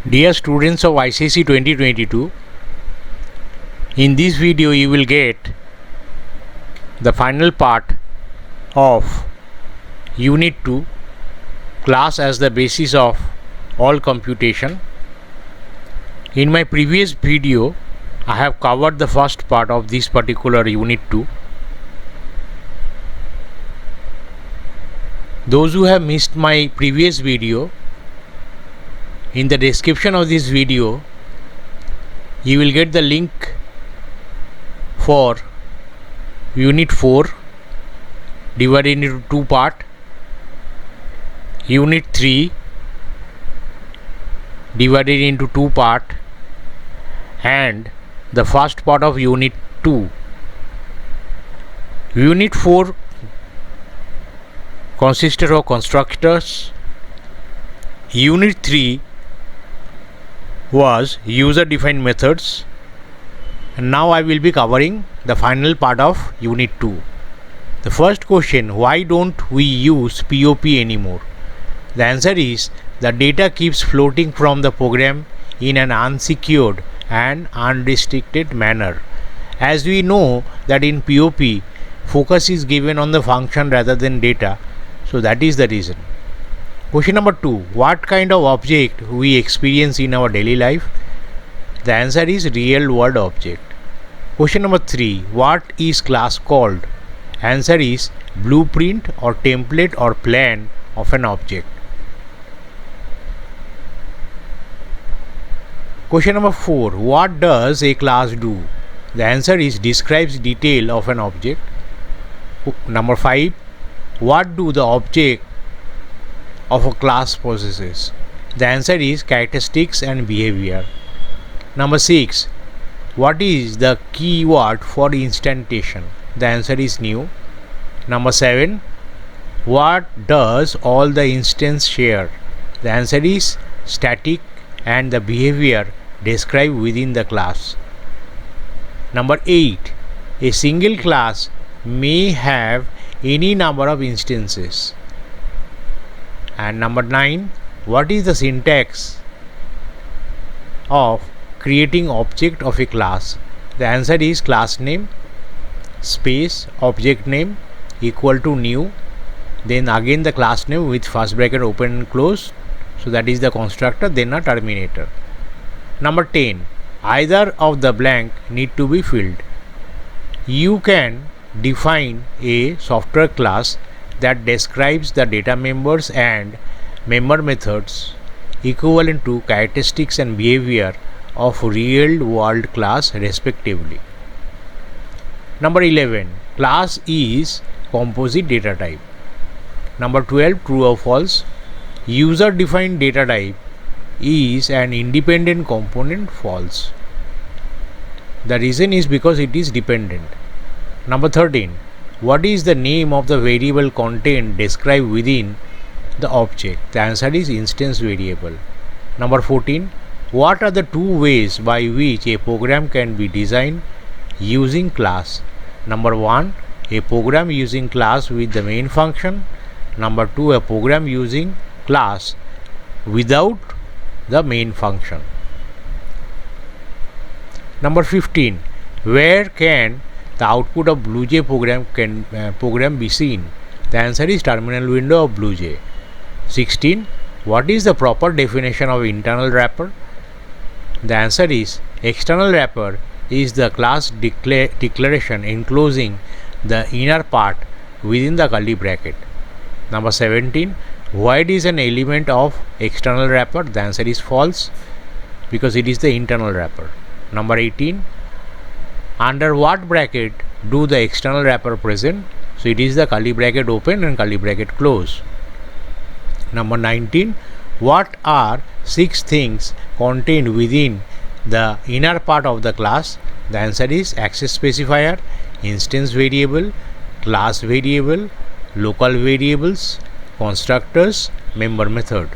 Dear students of ICSE 2022, in this video you will get the final part of Unit 2, class as the basis of all computation. In my previous video, I have covered the first part of this particular Unit 2. Those who have missed my previous video, in the description of this video you will get the link for Unit 4 divided into two parts, Unit 3 divided into two parts, and the first part of Unit 2. Unit 4 consisted of constructors. Unit 3 was user defined methods, and now I will be covering the final part of Unit 2. The first question, why don't we use POP anymore? The answer is the data keeps floating from the program in an unsecured and unrestricted manner. As we know that in POP focus is given on the function rather than data, so that is the reason. Question number 2, what kind of object we experience in our daily life? The answer is real world object. Question number 3, what is class called? Answer is blueprint or template or plan of an object. Question number 4, what does a class do? The answer is describes detail of an object. Number 5, what do the object of a class possesses? The answer is characteristics and behavior. Number 6, what is the keyword for instantiation? The answer is new. Number 7, what does all the instance share? The answer is static and the behavior described within the class. Number 8, a single class may have any number of instances. And number 9, what is the syntax of creating object of a class? The answer is class name space object name equal to new, then again the class name with first bracket open and close, so that is the constructor, then a terminator. Number 10, either of the blank need to be filled. You can define a software class that describes the data members and member methods equivalent to characteristics and behavior of real world class respectively. Number 11, class is composite data type. Number 12, true or false, user defined data type is an independent component. False. The reason is because it is dependent. Number 13, what is the name of the variable content described within the object? The answer is instance variable. Number 14, what are the two ways by which a program can be designed using class? Number 1, a program using class with the main function. Number 2, a program using class without the main function. Number 15, where can the output of BlueJ program be seen? The answer is terminal window of BlueJ. 16, what is the proper definition of internal wrapper? The answer is external wrapper is the class declaration enclosing the inner part within the curly bracket. Number 17, void is an element of external wrapper. The answer is false because it is the internal wrapper. Number 18, under what bracket do the external wrapper present? So it is the curly bracket open and curly bracket close. Number 19, what are 6 things contained within the inner part of the class? The answer is access specifier, instance variable, class variable, local variables, constructors, member method.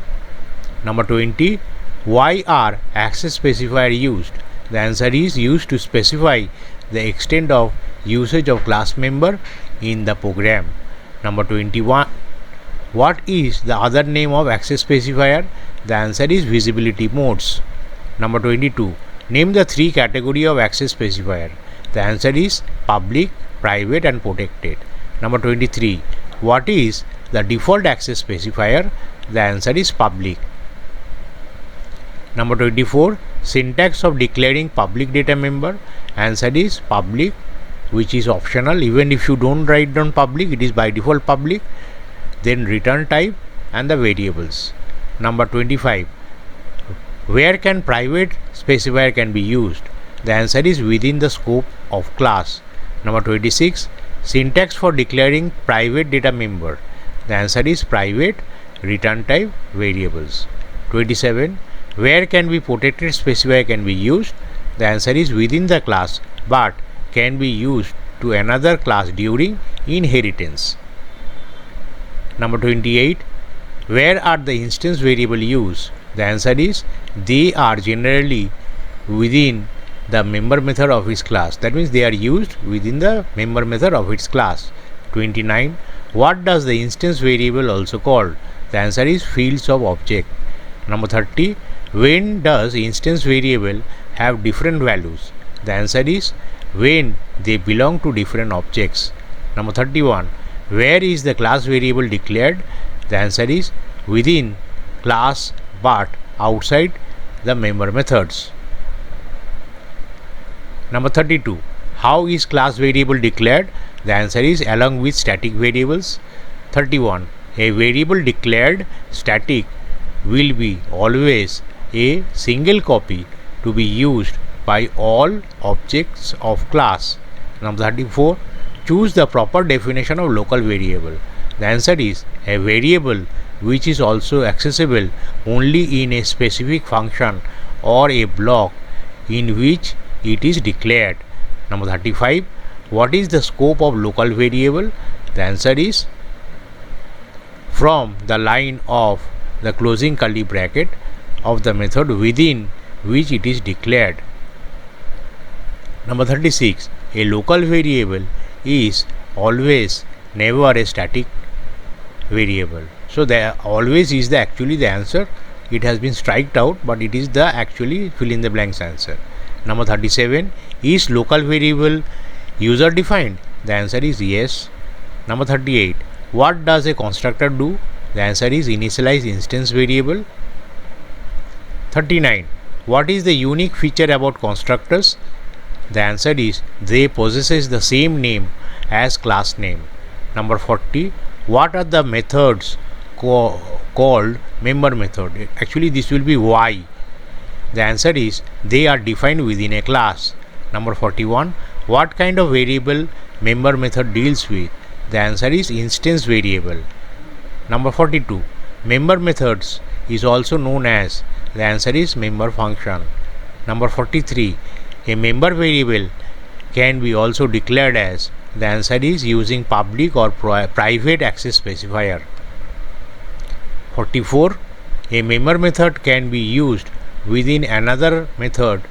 Number 20, why are access specifier used? The answer is used to specify the extent of usage of class member in the program. Number 21, What is the other name of access specifier? The answer is visibility modes. Number 22. Name the three categories of access specifier. The answer is public, private and protected. Number 23. What is the default access specifier? The answer is public. Number 24. Syntax of declaring public data member. Answer is public, which is optional. Even if you don't write down public, it is by default public. Then return type and the variables. Number 25. Where can private specifier can be used? The answer is within the scope of class. Number 26. Syntax for declaring private data member. The answer is private, return type, variables. 27. Where can be protected specifier can be used? The answer is within the class but can be used to another class during inheritance. Number 28. Where are the instance variable used? The answer is they are generally within the member method of its class. That means they are used within the member method of its class. 29. What does the instance variable also called? The answer is fields of object. Number 30. When does instance variable have different values? The answer is when they belong to different objects. Number 31. Where is the class variable declared? The answer is within class but outside the member methods. Number 32. How is class variable declared? The answer is along with static variables. 31. A variable declared static will be always a single copy to be used by all objects of class. Number 34. Choose the proper definition of local variable. The answer is a variable which is also accessible only in a specific function or a block in which it is declared. Number 35. What is the scope of local variable? The answer is from the line of the closing curly bracket of the method within which it is declared. Number 36. A local variable is always never a static variable. So there always is the actually the answer. It has been striked out, but it is the actually fill in the blanks answer. Number 37. Is local variable user defined? The answer is yes. Number 38. What does a constructor do? The answer is initialize instance variable. 39. What is the unique feature about constructors? The answer is they possesses the same name as class name. Number 40. What are the methods called member method? Actually this will be why. The answer is they are defined within a class. Number 41. What kind of variable member method deals with? The answer is instance variable. Number 42. Member methods is also known as. The answer is member function. Number 43. A member variable can be also declared as. The answer is using public or private access specifier. 44. A member method can be used within another method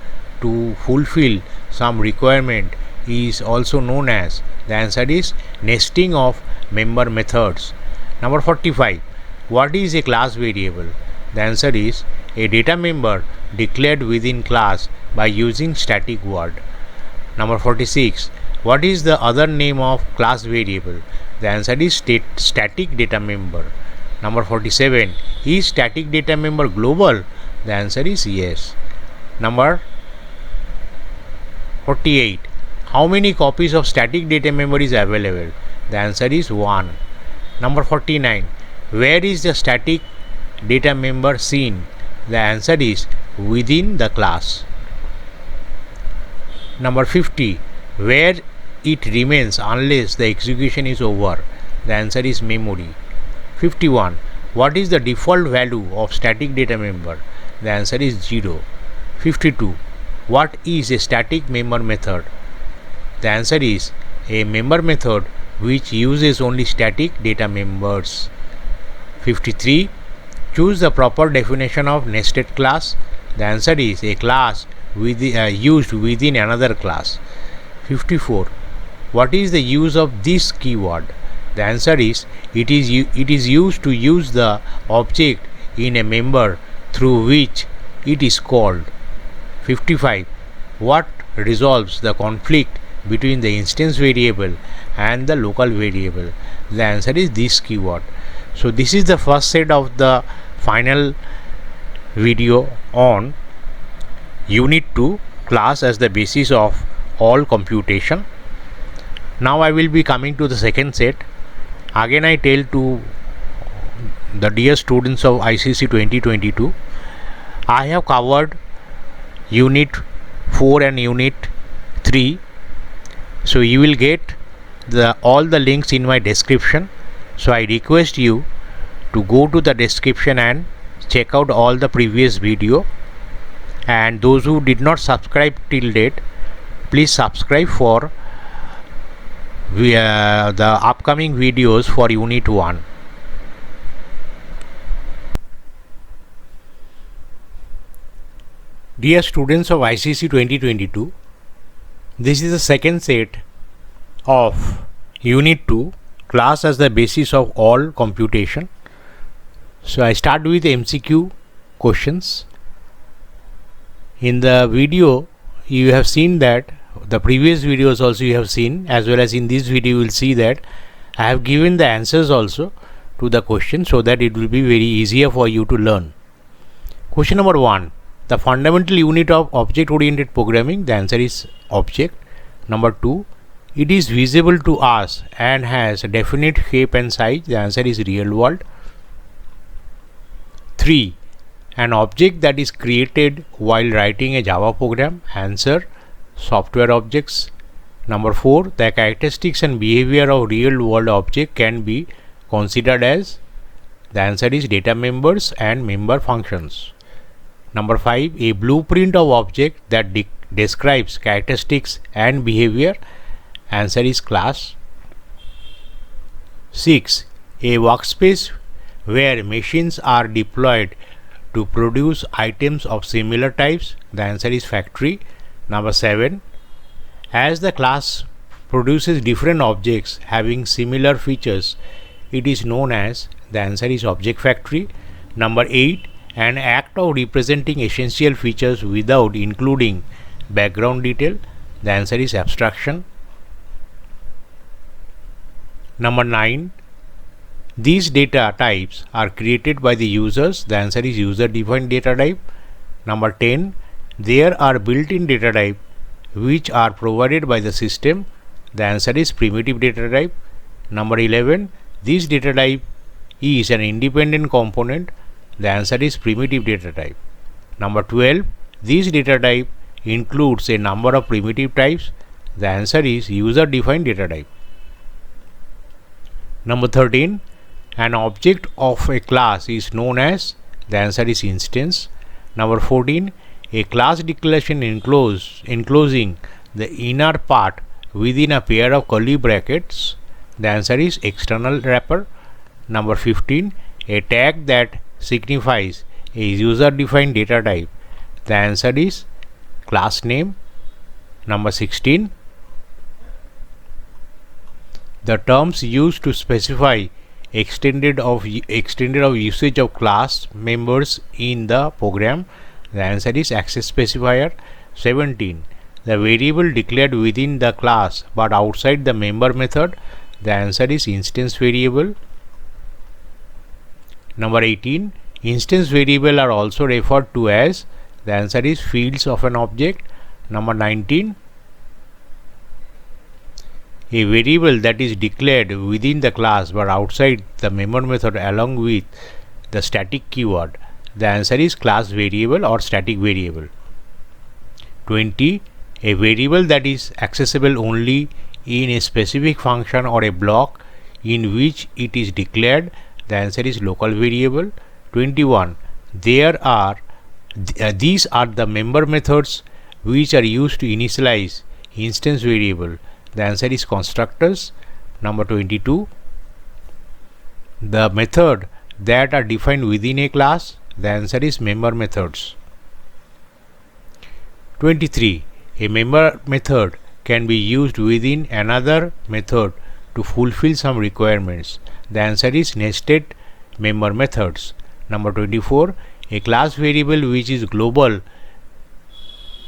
to fulfill some requirement is also known as. The answer is nesting of member methods. Number 45. What is a class variable? The answer is a data member declared within class by using static word. Number 46. What is the other name of class variable? The answer is static data member. Number 47. Is static data member global? The answer is yes. Number 48. How many copies of static data member is available? The answer is 1. Number 49. Where is the static data member seen? The answer is within the class. Number 50. Where it remains unless the execution is over? The answer is memory. 51. What is the default value of static data member? The answer is 0. 52. What is a static member method? The answer is a member method which uses only static data members. 53. Choose the proper definition of nested class. The answer is a class used within another class. 54. What is the use of this keyword? The answer is it is used to use the object in a member through which it is called. 55. What resolves the conflict between the instance variable and the local variable? The answer is this keyword. So this is the first set of the final video on Unit 2, class as the basis of all computation. Now I will be coming to the second set. Again I tell to the dear students of ICC 2022, I have covered Unit 4 and Unit 3. So you will get all the links in my description. So I request you to go to the description and check out all the previous video. And those who did not subscribe till date, please subscribe for the upcoming videos for Unit 1. Dear students of ICC 2022, this is the second set of Unit 2, class as the basis of all computation. So I start with MCQ questions. In the video you have seen that the previous videos also you have seen, as well as in this video you will see that I have given the answers also to the question, so that it will be very easier for you to learn. Question number 1. The fundamental unit of object oriented programming, the answer is object. Number 2. It is visible to us and has a definite shape and size, the answer is real world. 3. An object that is created while writing a Java program, answer software objects. Number 4. The characteristics and behavior of real world object can be considered as, the answer is data members and member functions. Number 5. A blueprint of object that describes characteristics and behavior, answer is class. 6. A workspace where machines are deployed to produce items of similar types, the answer is factory. Number 7. As the class produces different objects having similar features, it is known as, the answer is object factory. Number 8. An act of representing essential features without including background detail, the answer is abstraction. Number 9. These data types are created by the users, the answer is user defined data type. Number 10. There are built-in data type which are provided by the system, the answer is primitive data type. Number 11. This data type is an independent component, the answer is primitive data type. Number 12. This data type includes a number of primitive types, the answer is user defined data type. Number 13. An object of a class is known as, the answer is instance. Number 14. A class declaration enclosing the inner part within a pair of curly brackets, the answer is external wrapper. Number 15. A tag that signifies a user defined data type, the answer is class name. Number 16. The terms used to specify extended of usage of class members in the program, the answer is access specifier. 17. The variable declared within the class but outside the member method, the answer is instance variable. Number 18. Instance variable are also referred to as, the answer is fields of an object. Number 19. A variable that is declared within the class but outside the member method along with the static keyword, the answer is class variable or static variable. 20. A variable that is accessible only in a specific function or a block in which it is declared, the answer is local variable. 21. These are the member methods which are used to initialize instance variable, the answer is constructors. Number 22. The method that are defined within a class, the answer is member methods. 23. A member method can be used within another method to fulfill some requirements? The answer is nested member methods. Number 24. A class variable which is global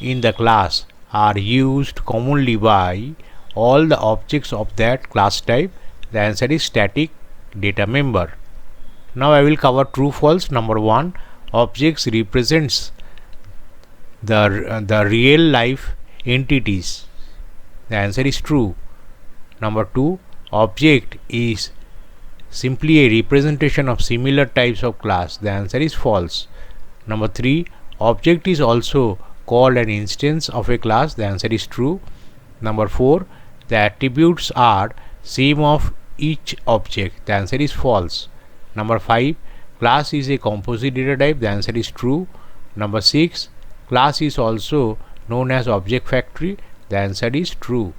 in the class are used commonly by all the objects of that class type. The answer is static data member. Now I will cover true false. Number 1. Objects represents the real life entities. The answer is true. Number 2. Object is simply a representation of similar types of class. The answer is false. Number 3. Object is also called an instance of a class. The answer is true. Number 4. The attributes are same of each object. The answer is false. Number 5. Class is a composite data type. The answer is true. Number 6. Class is also known as object factory. The answer is true.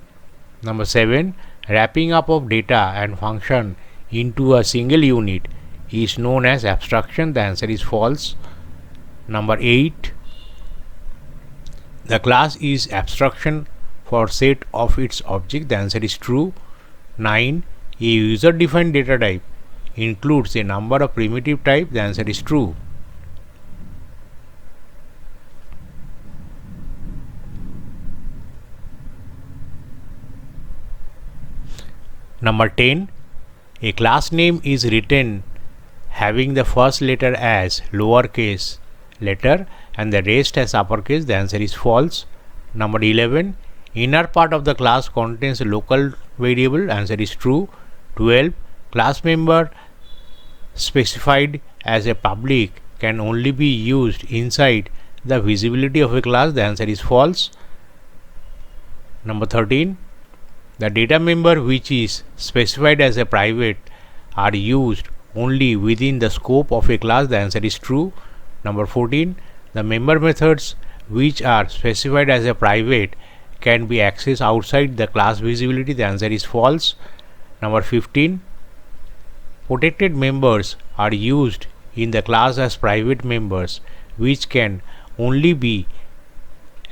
Number 7. Wrapping up of data and function into a single unit is known as abstraction. The answer is false. Number 8. The class is abstraction for set of its object. The answer is true. 9. A user defined data type includes a number of primitive type. The answer is true. Number 10. A class name is written having the first letter as lowercase letter and the rest as uppercase. The answer is false. Number 11. Inner part of the class contains a local variable. Answer is true. 12. Class member specified as a public can only be used inside the visibility of a class. The answer is false. Number 13. The data member which is specified as a private are used only within the scope of a class. The answer is true. Number 14. The member methods which are specified as a private can be accessed outside the class visibility. The answer is false. Number 15. Protected members are used in the class as private members which can only be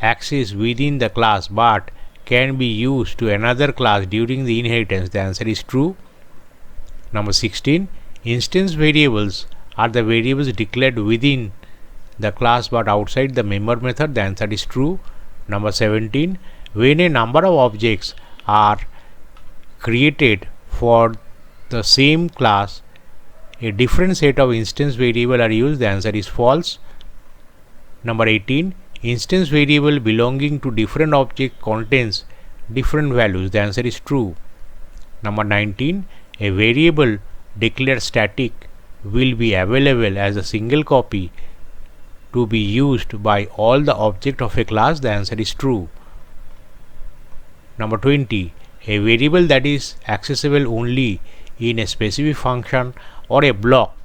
accessed within the class but can be used to another class during the inheritance. The answer is true. Number 16. Instance variables are the variables declared within the class but outside the member method. The answer is true. Number 17. When a number of objects are created for the same class, a different set of instance variables are used. The answer is false. Number 18. Instance variable belonging to different object contains different values. The answer is true. Number 19. A variable declared static will be available as a single copy to be used by all the object of a class. The answer is true. Number 20. A variable that is accessible only in a specific function or a block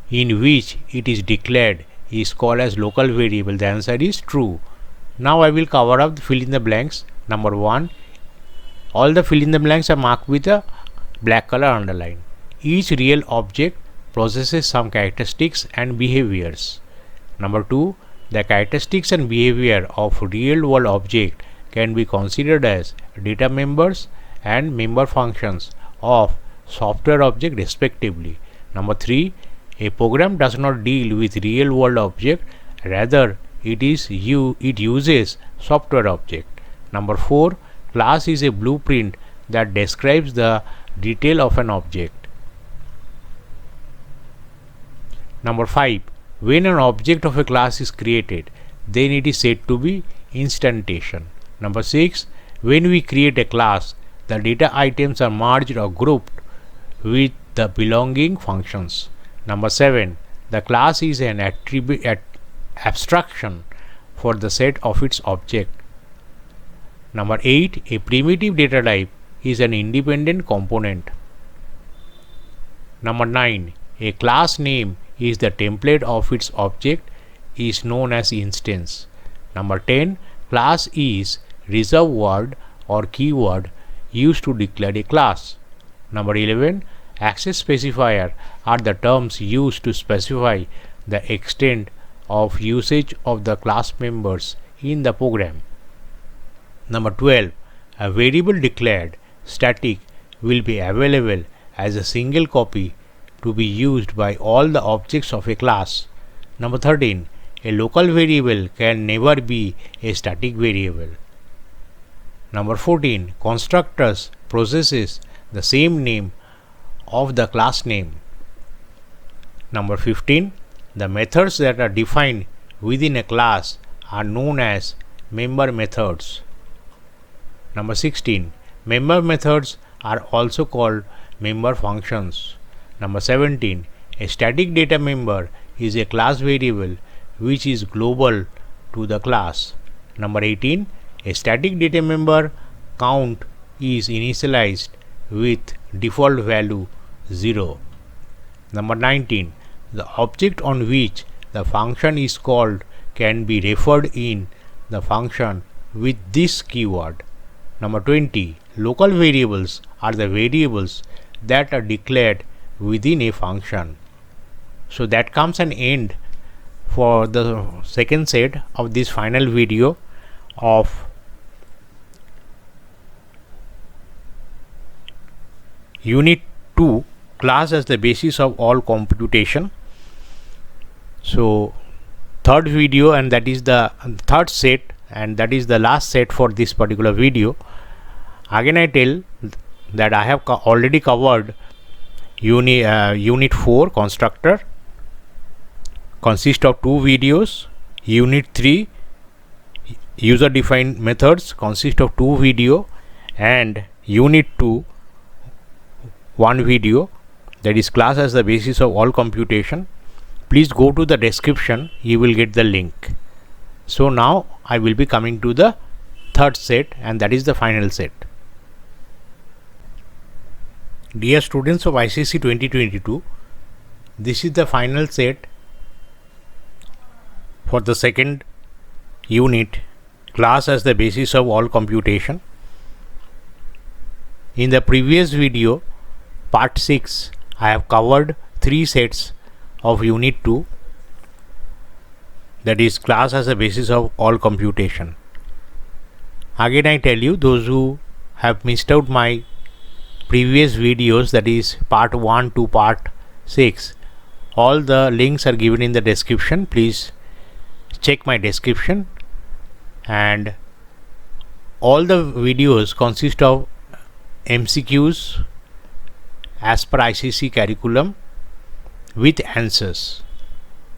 in which it is declared is called as local variable. The answer is true. Now I will cover up the fill in the blanks. Number 1. All the fill in the blanks are marked with a black color underline. Each real object possesses some characteristics and behaviors. Number 2. The characteristics and behavior of real world object can be considered as data members and member functions of software object respectively. Number 3. A program does not deal with real world object, rather it uses software object. Number 4. Class is a blueprint that describes the detail of an object. Number 5. When an object of a class is created, then it is said to be instantiation. Number 6. When we create a class, the data items are merged or grouped with the belonging functions. Number 7. The class is an abstraction for the set of its object. Number 8. A primitive data type is an independent component. Number 9. A class name is the template of its object is known as instance. Number 10. Class is reserved word or keyword used to declare a class. Number 11. Access specifier are the terms used to specify the extent of usage of the class members in the program. Number 12. A variable declared static will be available as a single copy to be used by all the objects of a class. Number 13. A local variable can never be a static variable. Number 14. Constructors possesses the same name of the class name. Number 15. The methods that are defined within a class are known as member methods. Number 16. Member methods are also called member functions. Number 17. A static data member is a class variable which is global to the class. Number 18. A static data member count is initialized with default value 0. Number 19. The object on which the function is called can be referred in the function with this keyword. Number 20. Local variables are the variables that are declared within a function. So that comes an end for the second set of this final video of Unit 2, class as the basis of all computation. So third video, and that is the third set, and that is the last set for this particular video. Again I tell that I have already covered Unit 4 constructor, consists of 2 videos. Unit 3 user defined methods, consist of 2 video, and Unit 2 1 video, that is class as the basis of all computation. Please go to the description, you will get the link. So now I will be coming to the third set, and that is the final set. Dear students of ICSE 2022, this is the final set for the second unit, class as the basis of all computation. In the previous video, part 6, I have covered 3 sets of Unit 2, that is class as a basis of all computation. Again I tell you, those who have missed out my previous videos, that is part 1 to part 6, all the links are given in the description. Please check my description, and all the videos consist of MCQs as per ICSE curriculum with answers.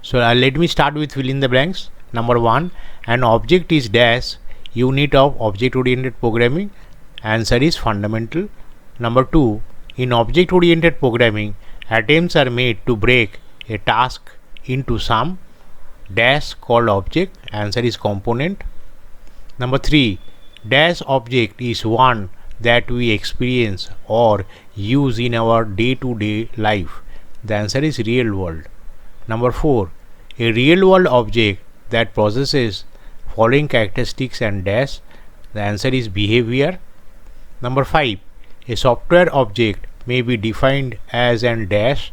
So let me start with fill in the blanks. Number 1, an object is dash unit of object oriented programming. Answer is fundamental. Number 2, in object oriented programming, attempts are made to break a task into some dash called object. Answer is component. Number 3, dash object is one that we experience or use in our day-to-day life. The answer is real world. Number 4, a real world object that possesses following characteristics and dash. The answer is behavior. Number 5, a software object may be defined as an dash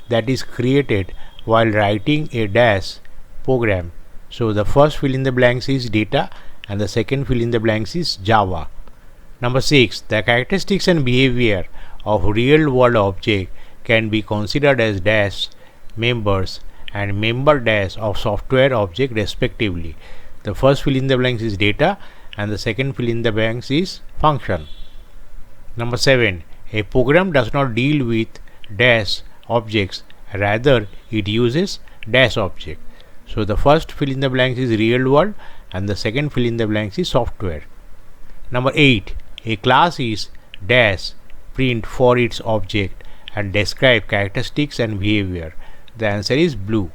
that is created while writing a dash program. So the first fill in the blanks is data, and the second fill in the blanks is Java. Number 6, the characteristics and behavior of real world object can be considered as dash members and member dash of software object respectively. The first fill in the blanks is data, and the second fill in the blanks is function. Number 7, a program does not deal with dash objects, rather it uses dash object. So the first fill in the blanks is real world, and the second fill in the blanks is software. Number 8, a class is dash print for its object and describe characteristics and behavior. The answer is blue.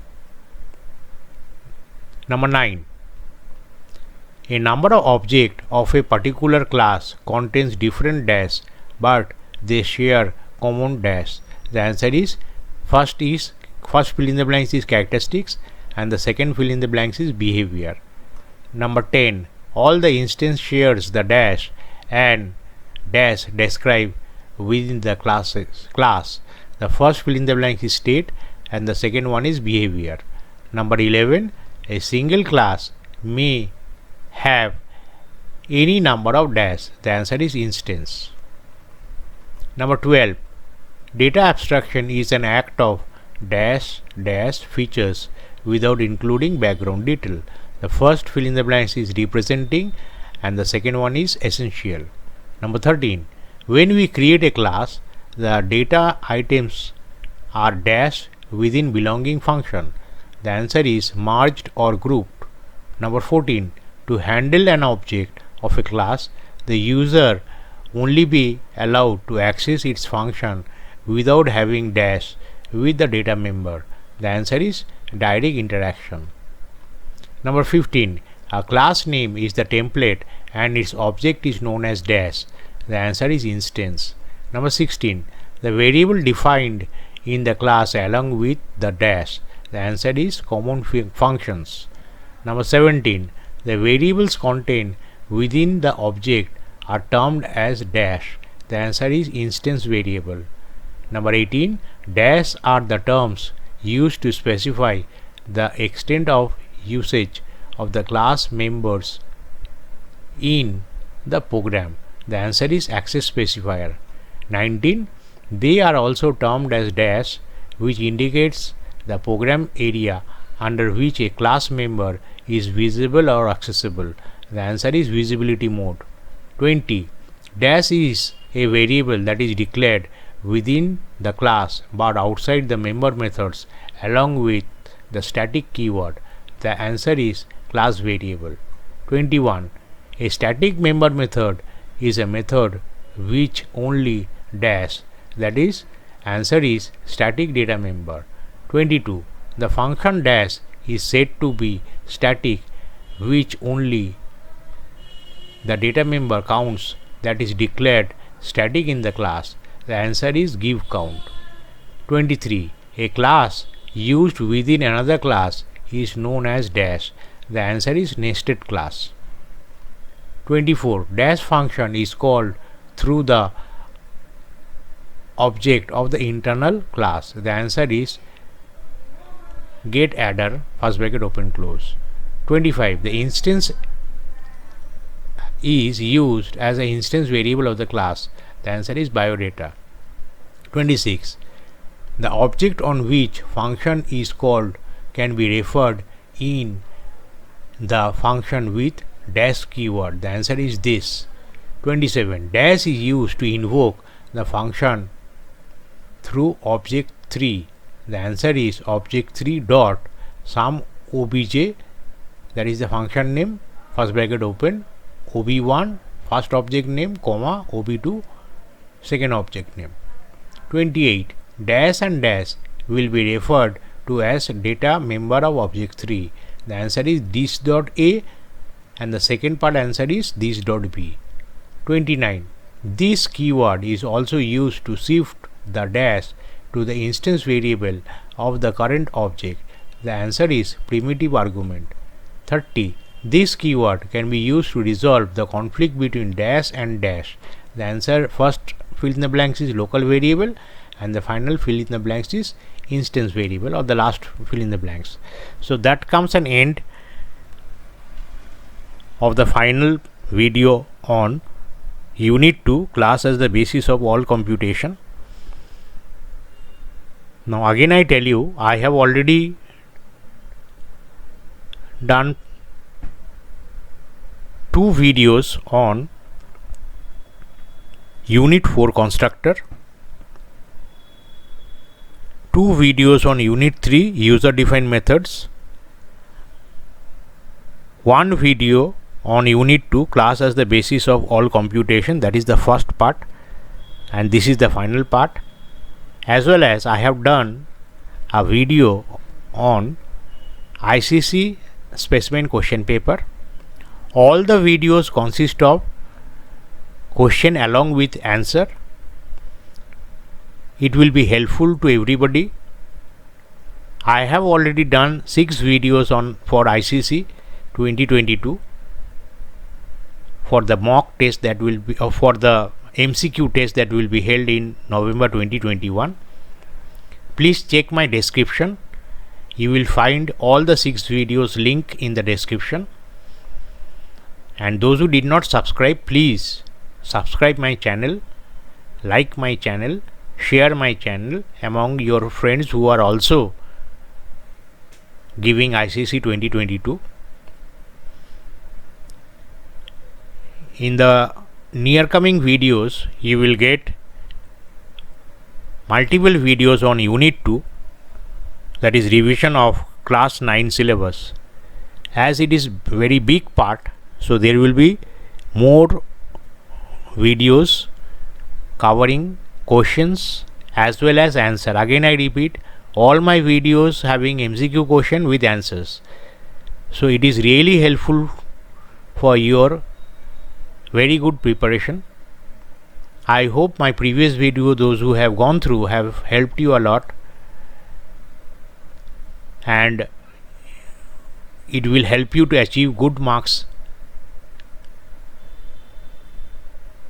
Number 9, a number of objects of a particular class contains different dash, but they share common dash. The answer is first fill in the blanks is characteristics, and the second fill in the blanks is behavior. Number 10, all the instance shares the dash and dash described within the class. The first fill in the blanks is state, and the second one is behavior. Number 11, a single class may have any number of dash. The answer is instance. Number 12. Data abstraction is an act of dash dash features without including background detail. The first fill in the blanks is representing and the second one is essential. Number 13. When we create a class, the data items are dashed within belonging function. The answer is merged or grouped. Number 14. To handle an object of a class, the user only be allowed to access its function without having dash with the data member. The answer is direct interaction. Number 15. A class name is the template and its object is known as dash. The answer is instance. Number 16. The variable defined in the class along with the dash. The answer is common functions. Number 17. The variables contained within the object are termed as dash. The answer is instance variable. Number 18. Dash are the terms used to specify the extent of usage of the class members in the program. The answer is access specifier. 19. They are also termed as dash, which indicates the program area under which a class member is visible or accessible. The answer is visibility mode. 20. Dash is a variable that is declared within the class but outside the member methods along with the static keyword. The answer is class variable. 21. A static member method is a method which only dash, that is, answer is static data member. 22. The function dash is said to be static which only the data member counts that is declared static in the class. The answer is give count. 23. A class used within another class is known as dash. The answer is nested class. 24. Dash function is called through the object of the internal class. The answer is getAdder first bracket open close. 25. The instance is used as an instance variable of the class. The answer is biodata. 26. The object on which function is called can be referred in the function with dash keyword. The answer is this. 27. Dash is used to invoke the function through object 3. The answer is object 3 dot some obj, that is the function name, first bracket open, ob1 first object name, comma ob2 second object name. 28. Dash and dash will be referred to as data member of object 3. The answer is this dot a and the second part answer is this dot b. 29. This keyword is also used to shift the dash to the instance variable of the current object. The answer is primitive argument. 30. This keyword can be used to resolve the conflict between dash and dash. The answer first fill in the blanks is local variable and the final fill in the blanks is instance variable or the last fill in the blanks. So that comes an end of the final video on Unit 2 class as the basis of all computation. Now again I tell you, I have already done 2 videos on Unit 4 constructor, 2 videos on Unit 3 user defined methods, 1 video on Unit 2 class as the basis of all computation, that is the first part, and this is the final part, as well as I have done a video on ICC specimen question paper. All the videos consist of question along with answer. It will be helpful to everybody. I have already done 6 videos on for ICC 2022 for the mock test that will be for the MCQ test that will be held in November 2021. Please check my description. You will find all the 6 videos link in the description. And those who did not subscribe, please subscribe my channel, like my channel, share my channel among your friends who are also giving ICSE 2022. In the near coming videos, you will get multiple videos on Unit 2, that is revision of class 9 syllabus. As it is very big part, so there will be more videos covering questions as well as answer. Again I repeat, all my videos having MCQ question with answers. So it is really helpful for your very good preparation. I hope my previous video, those who have gone through, have helped you a lot, and it will help you to achieve good marks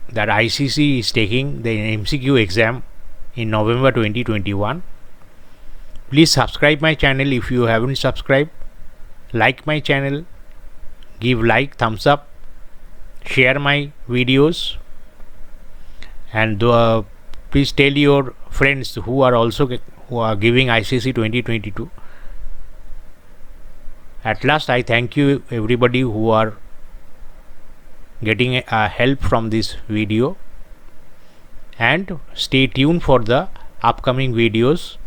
that ICSE is taking the MCQ exam in November 2021. Please subscribe my channel if you haven't subscribed. Like my channel, give like, thumbs up, share my videos, and please tell your friends who are also giving ICSE 2022. At last, I thank you everybody who are getting help from this video, and stay tuned for the upcoming videos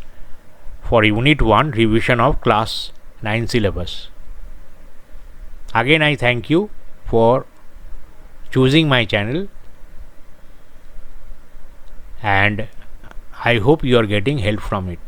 for Unit 1 revision of class 9 syllabus. Again I thank you for choosing my channel, and I hope you are getting help from it.